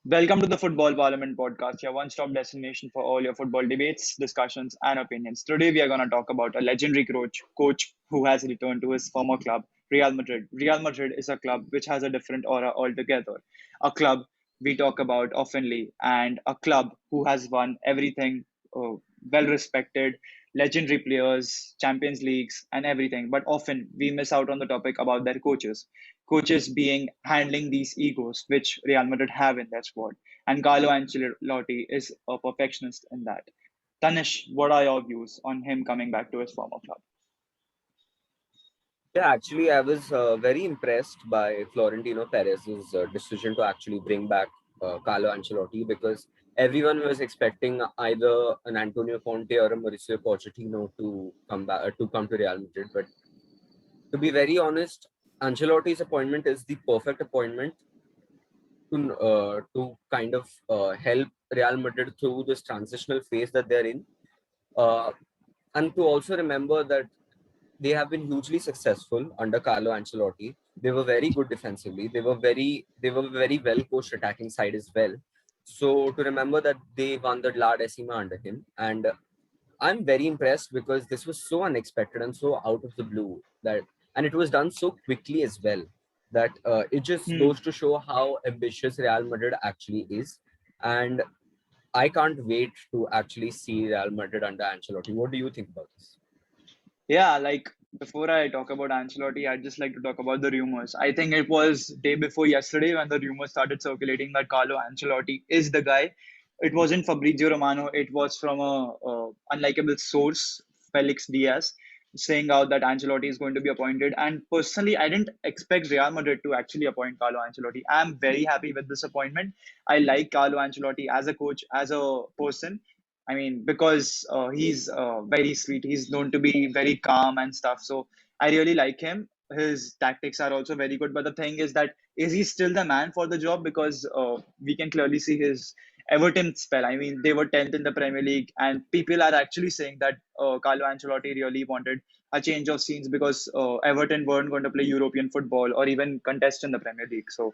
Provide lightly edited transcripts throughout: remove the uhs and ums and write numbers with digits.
Welcome to the Football Parliament podcast, your one stop destination for all your football debates, discussions, and opinions. Today, we are going to talk about a legendary coach who has returned to his former club, Real Madrid. Real Madrid is a club which has a different aura altogether. A club we talk about oftenly, and a club who has won everything, well respected, legendary players, Champions Leagues, and everything. But often we miss out on the topic about their coaches being handling these egos which Real Madrid have in their squad. And Carlo Ancelotti is a perfectionist in that. Tanish, what are your views on him coming back to his former club? Yeah, actually, I was very impressed by Florentino Perez's decision to actually bring back Carlo Ancelotti because everyone was expecting either an Antonio Conte or a Mauricio Pochettino to come back to come to Real Madrid. But to be very honest, Ancelotti's appointment is the perfect appointment to kind of help Real Madrid through this transitional phase that they're in, uh, and to also remember that they have been hugely successful under Carlo Ancelotti. They were very good defensively. They were very well coached attacking side as well. So to remember that they won the La Decima under him, and I'm very impressed because this was so unexpected and so out of the blue and it was done so quickly as well that it just Hmm. goes to show how ambitious Real Madrid actually is, and I can't wait to actually see Real Madrid under Ancelotti. What do you think about this? Yeah, like before I talk about Ancelotti, I'd just like to talk about the rumors. I think it was day before yesterday when the rumors started circulating that Carlo Ancelotti is the guy. It wasn't Fabrizio Romano. It was from a unlikable source, Felix Diaz, saying out that Ancelotti is going to be appointed. And personally, I didn't expect Real Madrid to actually appoint Carlo Ancelotti. I'm very happy with this appointment. I like Carlo Ancelotti as a coach, as a person. I mean, because he's very sweet. He's known to be very calm and stuff. So I really like him. His tactics are also very good. But the thing is that is he still the man for the job? Because we can clearly see his Everton spell. I mean, they were 10th in the Premier League, and people are actually saying that Carlo Ancelotti really wanted a change of scenes because Everton weren't going to play European football or even contest in the Premier League. So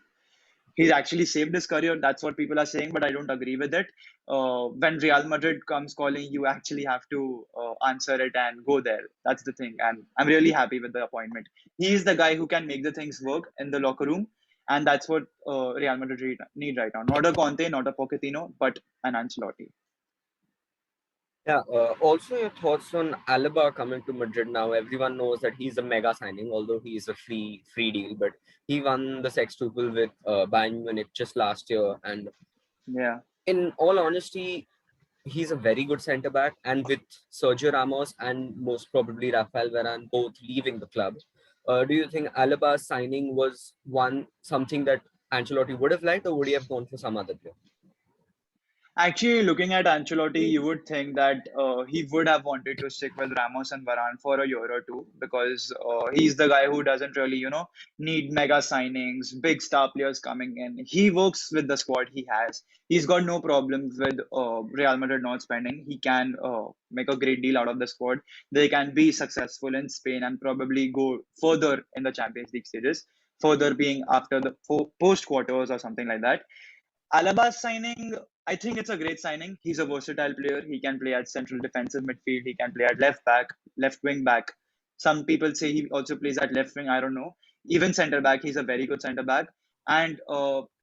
he's actually saved his career. That's what people are saying, but I don't agree with it. When Real Madrid comes calling, you actually have to answer it and go there. That's the thing. And I'm really happy with the appointment. He is the guy who can make the things work in the locker room. And that's what Real Madrid need right now. Not a Conte, not a Pochettino, but an Ancelotti. Yeah. Also, your thoughts on Alaba coming to Madrid now? Everyone knows that he's a mega signing, although he is a free deal. But he won the sextuple with Bayern Munich just last year, and Yeah. in all honesty, he's a very good centre back. And with Sergio Ramos and most probably Rafael Varane both leaving the club, do you think Alaba's signing was one something that Ancelotti would have liked, or would he have gone for some other player? Actually, looking at Ancelotti, you would think that he would have wanted to stick with Ramos and Varane for a year or two because he's the guy who doesn't really, need mega signings, big star players coming in. He works with the squad he has. He's got no problems with Real Madrid not spending. He can make a great deal out of the squad. They can be successful in Spain and probably go further in the Champions League stages, further being after the post quarters or something like that. Alaba's signing, I think it's a great signing. He's a versatile player. He can play at central defensive midfield. He can play at left back, left wing back. Some people say he also plays at left wing. I don't know. Even center back, he's a very good center back. And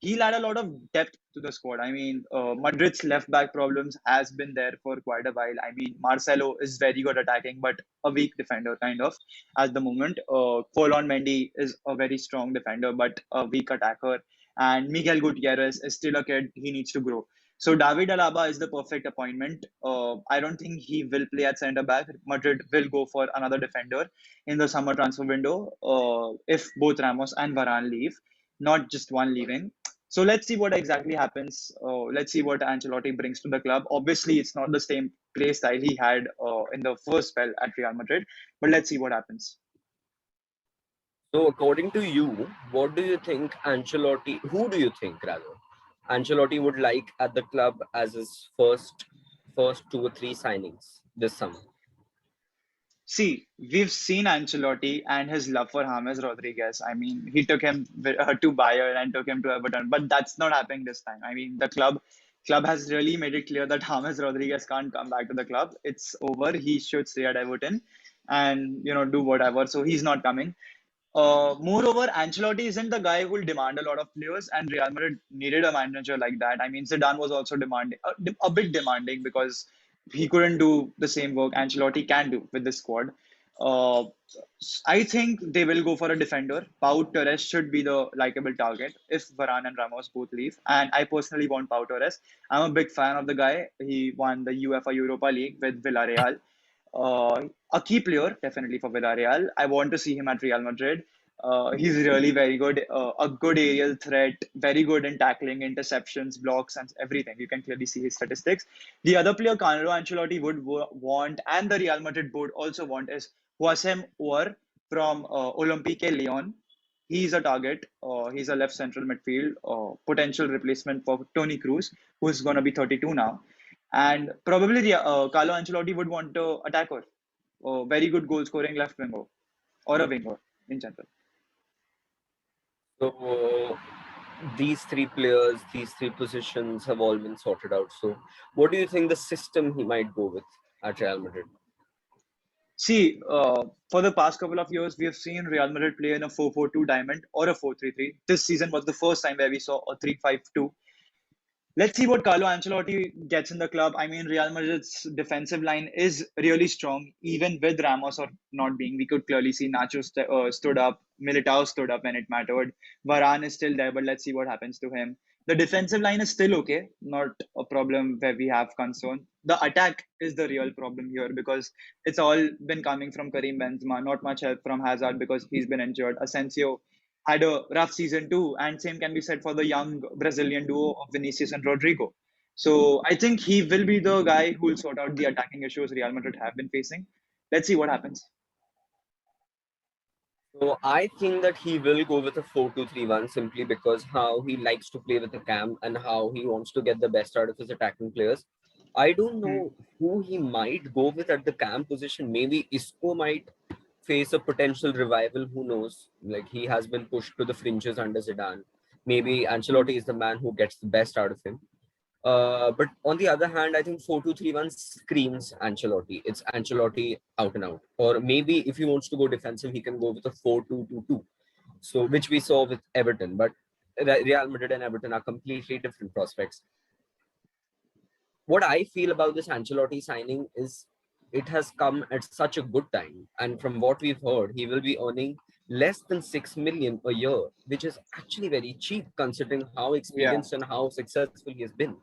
he'll add a lot of depth to the squad. I mean, Madrid's left back problems has been there for quite a while. I mean, Marcelo is very good attacking, but a weak defender kind of at the moment. Folon Mendy is a very strong defender, but a weak attacker, and Miguel Gutierrez is still a kid. He needs to grow. So David Alaba is the perfect appointment. I don't think he will play at centre back. Madrid will go for another defender in the summer transfer window if both Ramos and Varane leave, not just one leaving. So let's see what exactly happens. Let's see what Ancelotti brings to the club. Obviously, it's not the same play style he had in the first spell at Real Madrid, but let's see what happens. So, according to you, what do you think Ancelotti? Who do you think rather Ancelotti would like at the club as his first 2 or 3 signings this summer? See, we've seen Ancelotti and his love for James Rodriguez. I mean, he took him to Bayern and took him to Everton, but that's not happening this time. I mean, the club has really made it clear that James Rodriguez can't come back to the club. It's over. He should stay at Everton and do whatever. So he's not coming. Moreover, Ancelotti isn't the guy who will demand a lot of players, and Real Madrid needed a manager like that. I mean, Zidane was also demanding, a bit demanding because he couldn't do the same work Ancelotti can do with the squad. Uh, I think they will go for a defender. Pau Torres should be the likable target if Varane and Ramos both leave. And I personally want Pau Torres. I'm a big fan of the guy. He won the UEFA Europa League with Villarreal. A key player, definitely for Villarreal. I want to see him at Real Madrid. He's really very good, a good aerial threat, very good in tackling, interceptions, blocks, and everything. You can clearly see his statistics. The other player Carlo Ancelotti would want, and the Real Madrid board also want, is Houssem Aouar from Olympique Lyon. He's a target. He's a left central midfield, potential replacement for Toni Kroos, who's going to be 32 now. And probably Carlo Ancelotti would want a attacker, a very good goal scoring left winger or a winger in general. So these three players, these three positions have all been sorted out. So what do you think the system he might go with at Real Madrid? See, for the past couple of years, we have seen Real Madrid play in a 4-4-2 diamond or a 4-3-3. This season was the first time where we saw a 3-5-2. Let's see what Carlo Ancelotti gets in the club. I mean, Real Madrid's defensive line is really strong, even with Ramos or not being. We could clearly see Nacho stood up, Militao stood up when it mattered. Varane is still there, but let's see what happens to him. The defensive line is still okay, not a problem where we have concern. The attack is the real problem here because it's all been coming from Karim Benzema, not much help from Hazard because he's been injured. Asensio had a rough season too, and same can be said for the young Brazilian duo of Vinicius and Rodrigo. So I think he will be the guy who will sort out the attacking issues Real Madrid have been facing. Let's see what happens. So I think that he will go with a 4-2-3-1 simply because how he likes to play with the cam and how he wants to get the best out of his attacking players. I don't Hmm. know who he might go with at the cam position. Maybe Isco might face a potential revival. Who knows? Like he has been pushed to the fringes under Zidane. Maybe Hmm. Ancelotti is the man who gets the best out of him. But on the other hand, I think 4-2-3-1 screams Ancelotti. It's Ancelotti out and out. Or maybe if he wants to go defensive, he can go with a 4-2-2-2. So which we saw with Everton. But Real Madrid and Everton are completely different prospects. What I feel about this Ancelotti signing is it has come at such a good time. And from what we've heard, he will be earning less than 6 million a year, which is actually very cheap considering how Yeah. experienced and how successful he has been.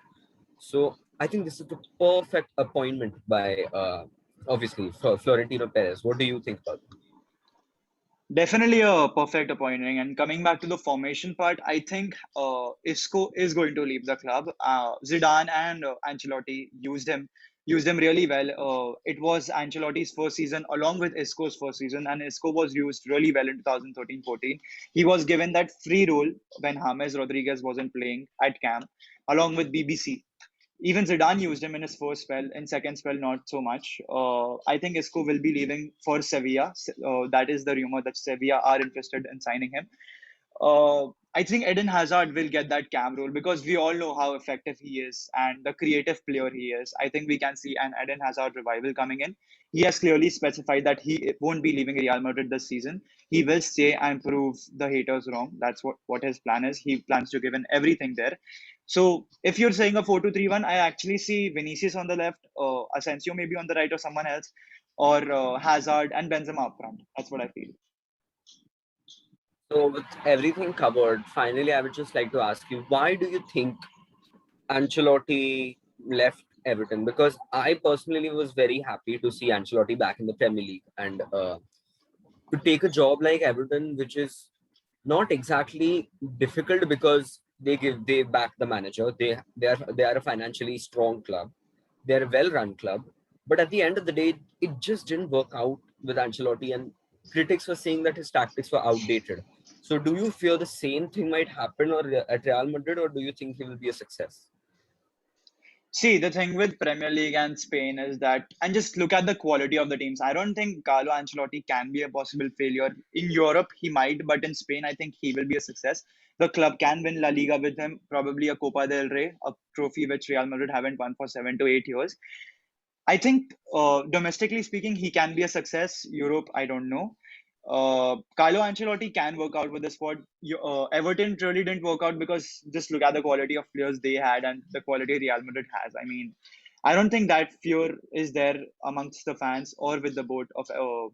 So I think this is the perfect appointment by obviously for Florentino Perez. What do you think about it? Definitely a perfect appointment. And coming back to the formation part, I think Isco is going to leave the club. Zidane and Ancelotti used him really well. It was Ancelotti's first season along with Isco's first season, and Isco was used really well in 2013-14. He was given that free role when James Rodriguez wasn't playing at camp, along with BBC. Even Zidane used him in his first spell. In second spell, not so much. I think Isco will be leaving for Sevilla. That is the rumor that Sevilla are interested in signing him. I think Eden Hazard will get that cam role because we all know how effective he is and the creative player he is. I think we can see an Eden Hazard revival coming in. He has clearly specified that he won't be leaving Real Madrid this season. He will stay and prove the haters wrong. That's what his plan is. He plans to give in everything there. So if you're saying a 4-2-3-1, I actually see Vinicius on the left, Asensio maybe on the right or someone else, or Hazard and Benzema up front. That's what I feel. So with everything covered, finally, I would just like to ask you, why do you think Ancelotti left Everton? Because I personally was very happy to see Ancelotti back in the Premier League and to take a job like Everton, which is not exactly difficult because they back the manager. They are a financially strong club. They're a well-run club. But at the end of the day, it just didn't work out with Ancelotti, and critics were saying that his tactics were outdated. So, do you fear the same thing might happen or at Real Madrid, or do you think he will be a success? See, the thing with Premier League and Spain is that, and just look at the quality of the teams. I don't think Carlo Ancelotti can be a possible failure. In Europe, he might, but in Spain, I think he will be a success. The club can win La Liga with him, probably a Copa del Rey, a trophy which Real Madrid haven't won for 7 to 8 years. I think domestically speaking, he can be a success. Europe, I don't know. Carlo Ancelotti can work out with the squad. Everton really didn't work out because just look at the quality of players they had and the quality Real Madrid has. I mean, I don't think that fear is there amongst the fans or with the board of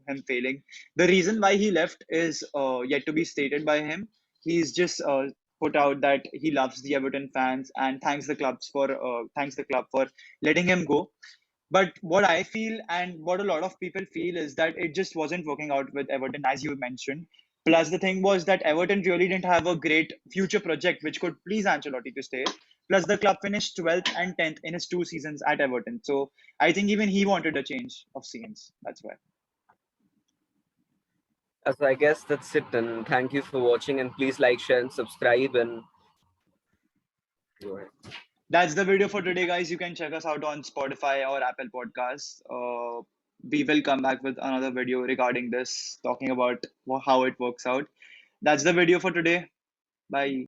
him failing. The reason why he left is yet to be stated by him. He's just put out that he loves the Everton fans and thanks the club for letting him go. But what I feel and what a lot of people feel is that it just wasn't working out with Everton, as you mentioned. Plus, the thing was that Everton really didn't have a great future project which could please Ancelotti to stay. Plus, the club finished 12th and 10th in his 2 seasons at Everton. So I think even he wanted a change of scenes. That's why. So I guess that's it. And thank you for watching. And please like, share, and subscribe. And go ahead. That's the video for today, guys. You can check us out on Spotify or Apple Podcasts. We will come back with another video regarding this, talking about how it works out. That's the video for today. Bye.